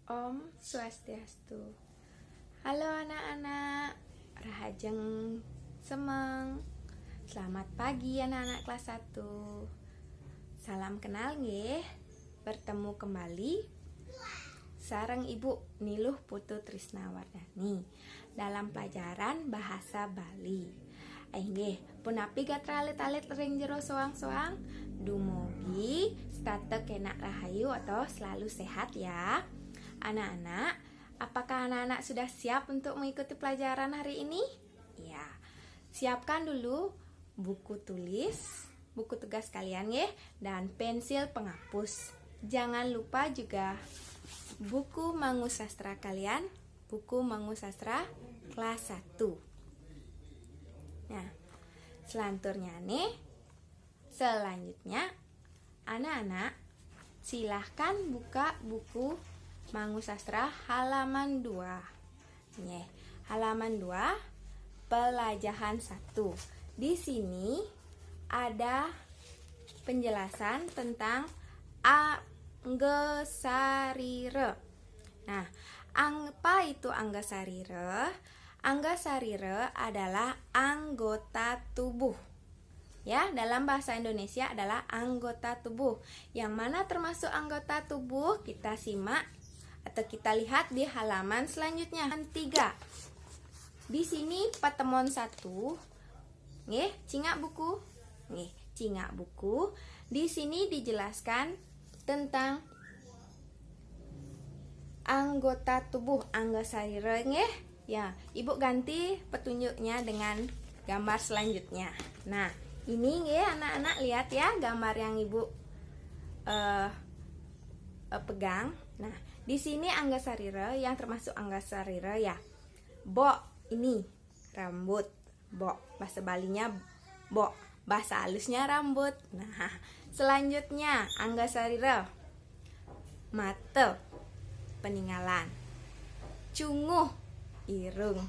Om Swastiastu. Halo anak-anak, Rahajeng Semeng. Selamat pagi anak-anak kelas 1. Salam kenal nggih. Bertemu kembali sareng Ibu Niluh Putu Trisnawardani dalam pelajaran bahasa Bali. Nggih, punapi gatra alit-alit ring jero soang-soang. Dumugi statek enak rahayu atau selalu sehat ya. Anak-anak, apakah anak-anak sudah siap untuk mengikuti pelajaran hari ini? Ya, siapkan dulu buku tulis, buku tugas kalian ya, dan pensil penghapus. Jangan lupa juga buku Mangu Sastra kalian, buku Mangu Sastra kelas 1. Nah, selanjutnya anak-anak silahkan buka buku Mangu Sastra halaman 2. Nih, halaman 2 pelajaran 1. Di sini ada penjelasan tentang Anggesarira. Nah, apa itu Anggesarira? Anggesarira adalah anggota tubuh. Ya, dalam bahasa Indonesia adalah anggota tubuh. Yang mana termasuk anggota tubuh? Kita simak atau kita lihat di halaman selanjutnya. 3. Di sini pertemuan 1. Nggih, cingak buku. Nggih, cingak buku. Di sini dijelaskan tentang anggota tubuh Anggesarira nggih. Ya, Ibu ganti petunjuknya dengan gambar selanjutnya. Nah, ini nggih anak-anak lihat ya gambar yang Ibu pegang. Nah, di sini Anggesarira yang termasuk Anggesarira ya. Bok ini rambut. Bok bahasa Balinya bok, bahasa halusnya rambut. Nah, selanjutnya Anggesarira mata peninggalan. Cunguh irung.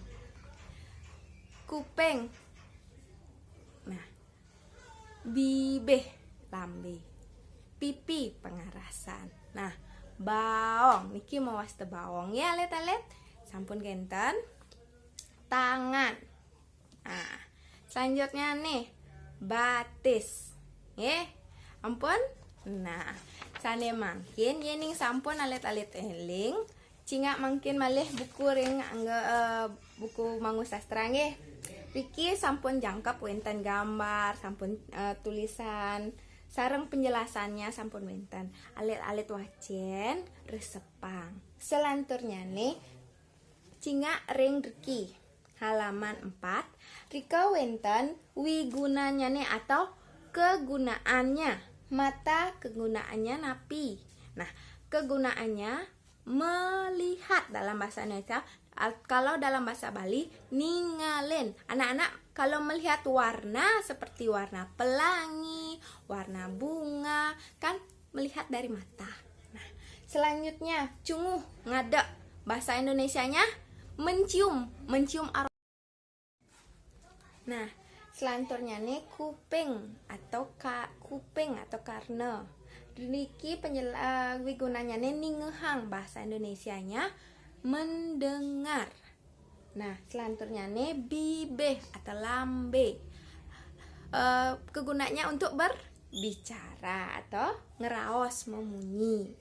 Kuping. Nah, bibih lambe. Pipi pengarasan. Nah, baong niki mau wasta baong ya alet-alet sampun genten. Tangan. Nah, selanjutnya nih batis ampun. Nah, sane mangkin yening sampun alet-alet eling cingak mangkin malih buku ring buku Mangu Sastra nggih. Riki sampun jangkep wenten gambar, sampun tulisan sareng penjelasannya sampun wenten alit-alit wajen resepang. Selanturnya nih cingak ring riki halaman 4. Rika wenten wigunanya nih atau kegunaannya. Mata kegunaannya napi. Nah, kegunaannya melihat dalam bahasa Indonesia. Kalau dalam bahasa Bali ninggalin. Anak-anak kalau melihat warna seperti warna pelangi, warna bunga, kan melihat dari mata. Nah, selanjutnya cunguh ngadek. Bahasa Indonesianya mencium aroma. Nah, selanjutnya nih kuping atau karena. Riki wigunanya nih ningehang, bahasa Indonesianya mendengar. Nah, selanjutnya nih bibih atau lambe. Kegunaannya untuk berbicara atau ngeraos memunyi.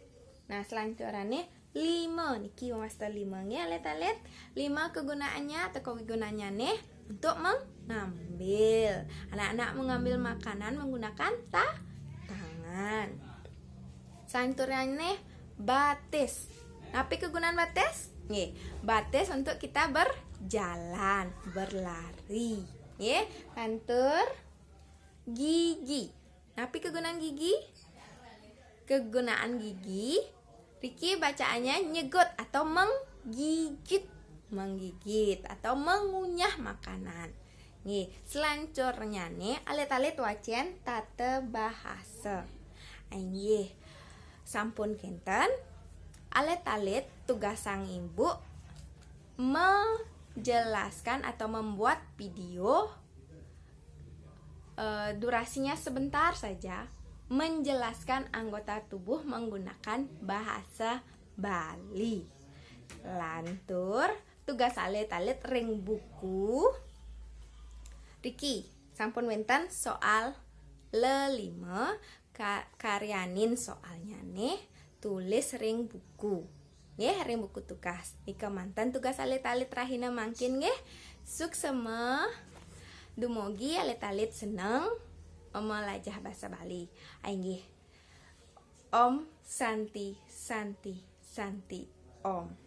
Nah, selanjutnya nih 5 niki master 5 nya alet-alet. 5 kegunaannya atau kegunaannya nih untuk mengambil. Anak-anak mengambil makanan menggunakan tangan. Selanjutnya nih batis. Tapi kegunaan batis? Nggih, batis untuk kita berjalan, berlari. Nggih, kantor gigi. Tapi kegunaan gigi? Kegunaan gigi Riki bacaannya nyegot atau menggigit atau mengunyah makanan. Nih, selanjutnya nih alit-alit wajen tata bahasa. Nggih, sampun kenten alit-alit tugas sang ibu menjelaskan atau membuat video durasinya sebentar saja menjelaskan anggota tubuh menggunakan bahasa Bali. Lantur tugas alit-alit ring buku. Riki, sampun wenten soal le 5 karyanin soalnya nih, tulis ring buku. Nggih, ring buku tugas. Ika mantan tugas alit-alit rahina mangkin nggih. Suksema dumugi alit-alit seneng melajah bahasa Bali. Ainggih. Om Santi Santi Santi Om.